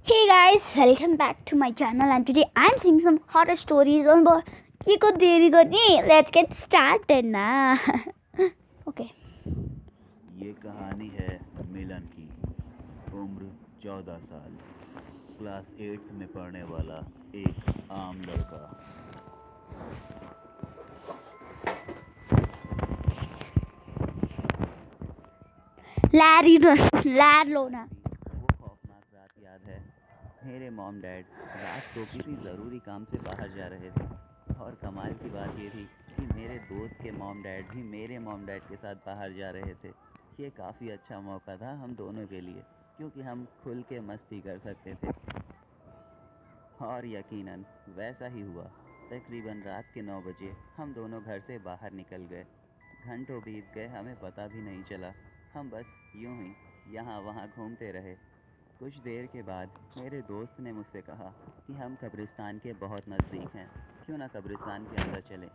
Hey guys, welcome back to my channel and today I'm seeing some horror stories on board. Kiko deri goni. Let's get started na. Okay. ये कहानी है मिलन की। उम्र 14 साल, class 8th में पढ़ने वाला एक आम लड़का। Larry Lona. वो खौफनाक रात याद है। मेरे मॉम डैड रात को किसी ज़रूरी काम से बाहर जा रहे थे और कमाल की बात ये थी कि मेरे दोस्त के मॉम डैड भी मेरे मॉम डैड के साथ बाहर जा रहे थे। ये काफ़ी अच्छा मौका था हम दोनों के लिए, क्योंकि हम खुल के मस्ती कर सकते थे। और यकीनन वैसा ही हुआ। तकरीबन रात के 9 बजे हम दोनों घर से बाहर निकल गए। घंटों बीत गए, हमें पता भी नहीं चला। हम बस यूं ही यहाँ वहाँ घूमते रहे। कुछ देर के बाद मेरे दोस्त ने मुझसे कहा कि हम कब्रिस्तान के बहुत नज़दीक हैं, क्यों ना कब्रिस्तान के अंदर चलें,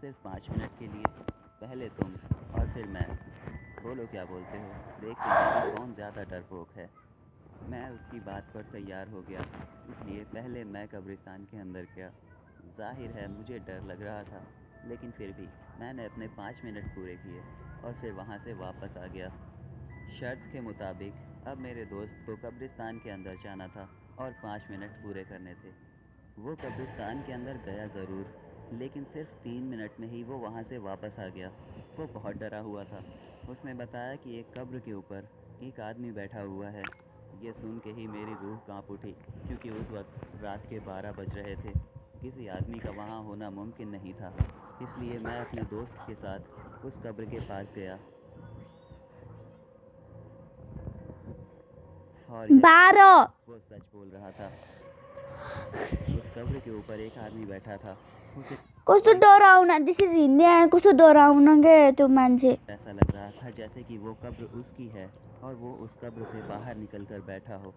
सिर्फ 5 मिनट के लिए। पहले तुम और फिर मैं। बोलो क्या बोलते हो, देखते हैं कि कौन ज़्यादा डरपोक है। मैं उसकी बात पर तैयार हो गया, इसलिए पहले मैं कब्रिस्तान के अंदर गया। जाहिर है मुझे डर लग रहा था, लेकिन फिर भी मैंने अपने 5 मिनट पूरे किए और फिर वहाँ से वापस आ गया। शर्त के मुताबिक अब मेरे दोस्त को कब्रिस्तान के अंदर जाना था और 5 मिनट पूरे करने थे। वो कब्रिस्तान के अंदर गया ज़रूर, लेकिन सिर्फ 3 मिनट में ही वो वहाँ से वापस आ गया। वो बहुत डरा हुआ था। उसने बताया कि एक कब्र के ऊपर एक आदमी बैठा हुआ है। ये सुन के ही मेरी रूह कांप उठी, क्योंकि उस वक्त रात के 12 बज रहे थे। किसी आदमी का वहाँ होना मुमकिन नहीं था। इसलिए मैं अपने दोस्त के साथ उस कब्र के पास गया और Baro. वो सच बोल रहा था। उस कब्र के ऊपर एक आदमी बैठा था। उसे कुछ तो डरावना. This is India. कुछ तो डरावना के तो मानसे. ऐसा लग रहा था जैसे कि वो कब्र उसकी है और वो उस कब्र से बाहर निकलकर बैठा हो।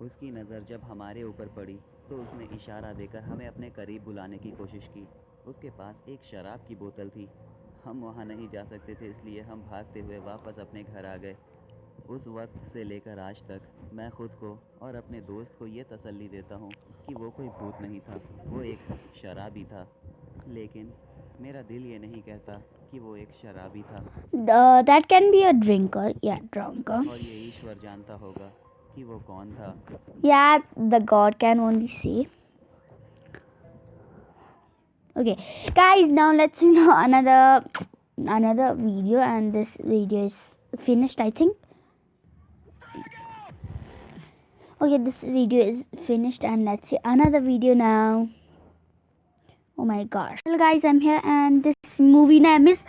उसकी नज़र जब हमारे ऊपर पड़ी तो उसने इशारा देकर हमें अपने करीब बुलाने की कोशिश की। उसके पास एक शराब की बोतल थी। हम वहाँ नहीं जा सकते थे, इसलिए हम भागते हुए वापस अपने घर आ गए। उस वक्त से लेकर आज तक मैं ख़ुद को और अपने दोस्त को ये तसल्ली देता हूँ कि वो कोई भूत नहीं था, वो एक शराबी था। लेकिन मेरा दिल ये नहीं कहता कि वो एक शराबी था, That can be a drinker. Yeah, drunker. और ये ईश्वर जानता होगा कि वो कौन था। Yeah, the God can only see. Okay, guys, now let's see another video, and this video is finished, I think. Okay, this video is finished, and let's see another video now. Oh my gosh. Well, guys, I'm here, and this movie name is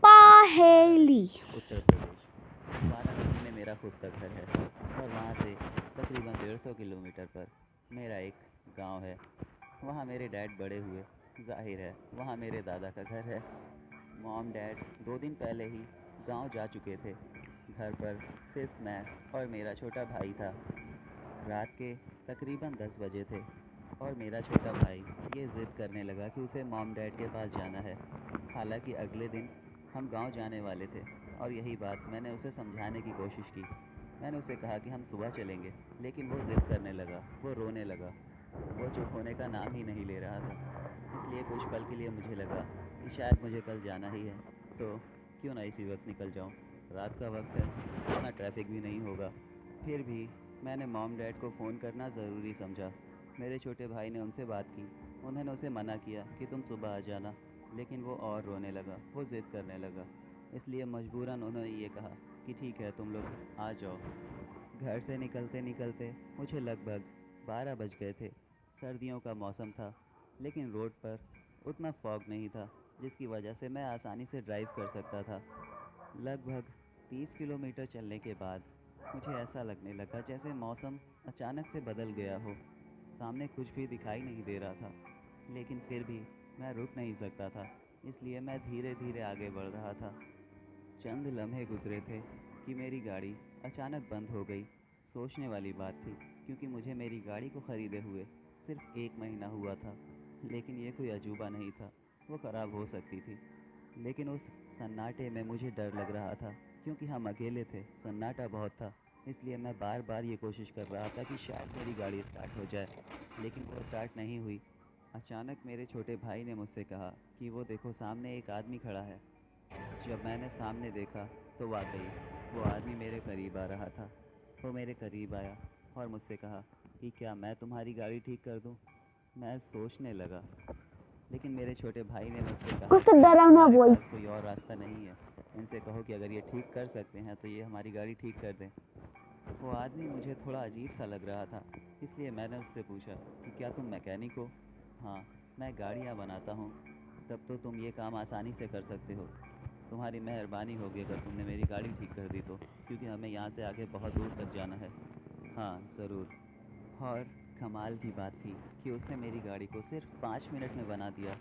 Paheli. Uttar Pradesh Varanasi में मेरा खुद का घर है और वहाँ से तकरीबन 150 किलोमीटर पर मेरा एक गांव है। वहाँ मेरे डैड बड़े हुए। जाहिर है वहाँ मेरे दादा का घर है। मॉम डैड 2 दिन पहले ही गांव जा चुके थे। घर पर सिर्फ मैं और मेरा छोटा भाई था। रात के तकरीबन 10 बजे थे और मेरा छोटा भाई ये ज़िद करने लगा कि उसे मॉम डैड के पास जाना है। हालांकि अगले दिन हम गांव जाने वाले थे और यही बात मैंने उसे समझाने की कोशिश की। मैंने उसे कहा कि हम सुबह चलेंगे, लेकिन वो ज़िद करने लगा, वो रोने लगा। वो चुप होने का नाम ही नहीं ले रहा था। इसलिए कुछ पल के लिए मुझे लगा कि शायद मुझे कल जाना ही है, तो क्यों ना इसी वक्त निकल जाऊं। रात का वक्त है, इतना ट्रैफिक भी नहीं होगा। फिर भी मैंने मॉम डैड को फ़ोन करना ज़रूरी समझा। मेरे छोटे भाई ने उनसे बात की। उन्होंने उसे मना किया कि तुम सुबह आ जाना, लेकिन वो और रोने लगा, वो ज़िद करने लगा। इसलिए मजबूरन उन्होंने ये कहा कि ठीक है तुम लोग आ जाओ। घर से निकलते निकलते मुझे लगभग 12 बज गए थे। सर्दियों का मौसम था, लेकिन रोड पर उतना फॉग नहीं था जिसकी वजह से मैं आसानी से ड्राइव कर सकता था। लगभग 30 किलोमीटर चलने के बाद मुझे ऐसा लगने लगा जैसे मौसम अचानक से बदल गया हो। सामने कुछ भी दिखाई नहीं दे रहा था, लेकिन फिर भी मैं रुक नहीं सकता था, इसलिए मैं धीरे धीरे आगे बढ़ रहा था। चंद लम्हे गुजरे थे कि मेरी गाड़ी अचानक बंद हो गई। सोचने वाली बात थी, क्योंकि मुझे मेरी गाड़ी को ख़रीदे हुए सिर्फ 1 महीना हुआ था। लेकिन ये कोई अजूबा नहीं था, वो ख़राब हो सकती थी। लेकिन उस सन्नाटे में मुझे डर लग रहा था, क्योंकि हम अकेले थे, सन्नाटा बहुत था। इसलिए मैं बार बार ये कोशिश कर रहा था कि शायद मेरी गाड़ी स्टार्ट हो जाए, लेकिन वो स्टार्ट नहीं हुई। अचानक मेरे छोटे भाई ने मुझसे कहा कि वो देखो सामने एक आदमी खड़ा है। जब मैंने सामने देखा तो वाकई वो आदमी मेरे करीब आ रहा था। वो मेरे करीब आया और मुझसे कहा कि क्या मैं तुम्हारी गाड़ी ठीक कर दूं? मैं सोचने लगा, लेकिन मेरे छोटे भाई ने मुझसे कहा कुछ तो कि डरावना हमारे बोल। पास कोई और रास्ता नहीं है। उनसे कहो कि अगर ये ठीक कर सकते हैं तो ये हमारी गाड़ी ठीक कर दें। वो आदमी मुझे थोड़ा अजीब सा लग रहा था, इसलिए मैंने उससे पूछा कि क्या तुम मैकेनिक हो? हाँ, मैं गाड़ियाँ बनाता हूँ। तब तो तुम ये काम आसानी से कर सकते हो। तुम्हारी मेहरबानी होगी अगर तुमने मेरी गाड़ी ठीक कर दी तो, क्योंकि हमें यहाँ से आगे बहुत दूर तक जाना है। हाँ ज़रूर। और कमाल की बात थी कि उसने मेरी गाड़ी को सिर्फ 5 मिनट में बना दिया।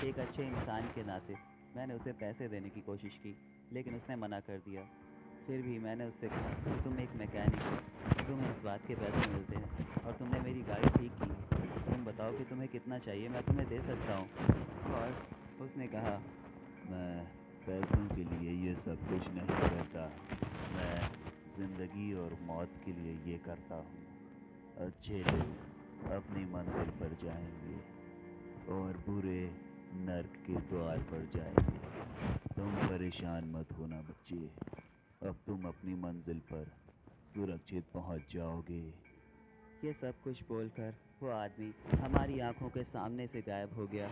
एक अच्छे इंसान के नाते मैंने उसे पैसे देने की कोशिश की, लेकिन उसने मना कर दिया। फिर भी मैंने उससे कहा कि तुम एक मैकेनिक हो, तुम्हें इस बात के पैसे मिलते हैं और तुमने मेरी गाड़ी ठीक की। तुम बताओ कि तुम्हें कितना चाहिए, मैं तुम्हें दे सकता हूँ। और उसने कहा, मैं पैसों के लिए ये सब कुछ नहीं करता। मैं ज़िंदगी और मौत के लिए ये करता हूँ। अच्छे लोग अपनी मंजिल पर जाएंगे और बुरे नर्क के द्वार पर जाएंगे। तुम परेशान मत होना बच्चे, अब तुम अपनी मंजिल पर सुरक्षित पहुंच जाओगे। ये सब कुछ बोलकर वो आदमी हमारी आंखों के सामने से गायब हो गया।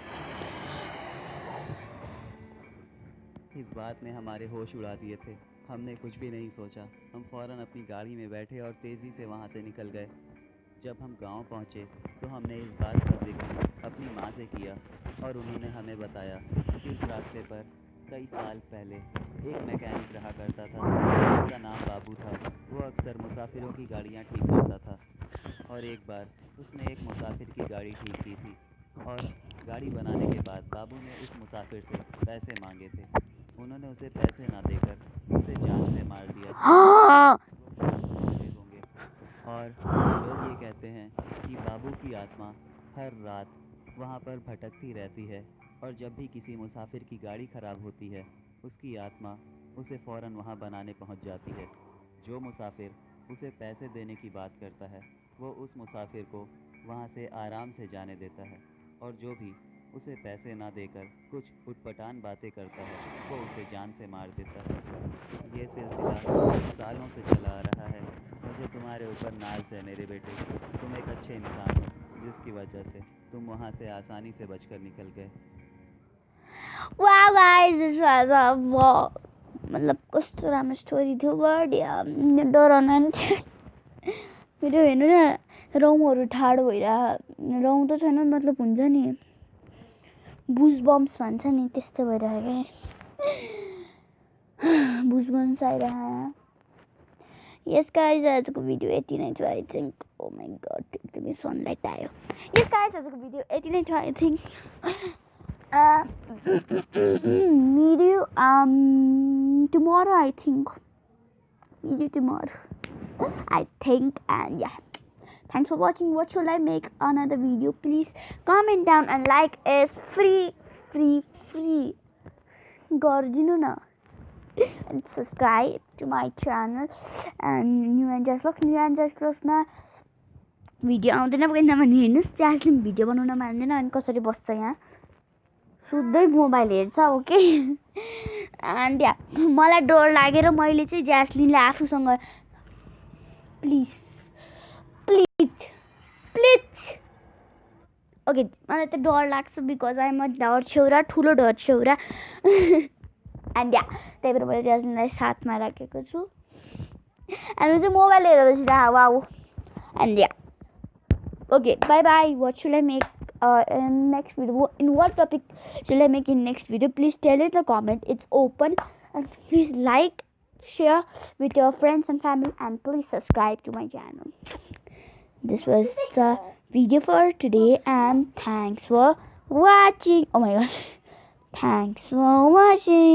इस बात ने हमारे होश उड़ा दिए थे। हमने कुछ भी नहीं सोचा, हम फ़ौरन अपनी गाड़ी में बैठे और तेज़ी से वहाँ से निकल गए। जब हम गांव पहुँचे तो हमने इस बात का जिक्र अपनी माँ से किया और उन्होंने हमें बताया कि उस रास्ते पर कई साल पहले एक मैकेनिक रहा करता था। उसका नाम बाबू था। वो अक्सर मुसाफिरों की गाड़ियाँ ठीक करता था और एक बार उसने एक मुसाफिर की गाड़ी ठीक की थी और गाड़ी बनाने के बाद बाबू ने उस मुसाफिर से पैसे मांगे थे। उन्होंने उसे पैसे ना देकर उसे जान से मार दिया। हाँ। वो बहुत रोए होंगे। और लोग ये कहते हैं कि बाबू की आत्मा हर रात वहाँ पर भटकती रहती है और जब भी किसी मुसाफिर की गाड़ी ख़राब होती है उसकी आत्मा उसे फ़ौरन वहाँ बनाने पहुँच जाती है। जो मुसाफिर उसे पैसे देने की बात करता है वो उस मुसाफिर को वहाँ से आराम से जाने देता है, और जो भी उसे पैसे ना देकर कुछ उटपटांग बातें करता है वो उसे जान से मार देता है। ये सिलसिला सालों से चला आ रहा है। मुझे तुम्हारे ऊपर नाज है मेरे बेटे। तुम एक अच्छे इंसान हो, जिसकी वजह से तुम वहाँ से आसानी से बचकर निकल गए। Wow guys, this was a wow. मतलब कस्तो राम्रो स्टोरी थियो, बढिया डराउनु मेरो हेर्नु न रौँहरू ठाडो भइरह, रौँ त छैन मतलब हुन्छ नि बुज बम्स भन्छ नि त्यस्तो भइरहेको क्या बुज बम्स आइरह। यस गाइज आजको भिडियो यति नै थियो आई थिङ्क। ओ माई गड एकदमै सनलाइट आयो। यस गाइज आजको भिडियो यति नै थियो I think. meet you tomorrow I think. Meet you tomorrow I think, and yeah, thanks for watching. What should I make another video? Please comment down, and like is free गरिदिनु न, and subscribe to my channel and New Angels Vlogs मा video आउँदैन किनभने हेर्नुहोस् ज्यास्लिन video बनाउन मान्दैन अनि कसरी बस्छ यहाँ सुत्दै मोबाइल हेर्छ ओके। एन्ड या मलाई डर लागेर मैले चाहिँ ज्यास्लिनलाई आफूसँग प्लिज ओके मलाई त डर लाग्छ बिकज आइ एम अ डर छेउरा, ठुलो डर छेउरा। एन्ड या त्यही भएर मैले ज्यास्लिनलाई साथमा राखेको छु। एन्ड चाहिँ मोबाइल हेरेपछि त वाउ। एन्ड या okay, bye. What should I make in next video? In what topic should I make in next video? Please tell in the comment. It's open. And please like, share with your friends and family, and please subscribe to my channel. This was the video for today, and thanks for watching. Oh my gosh, thanks for watching.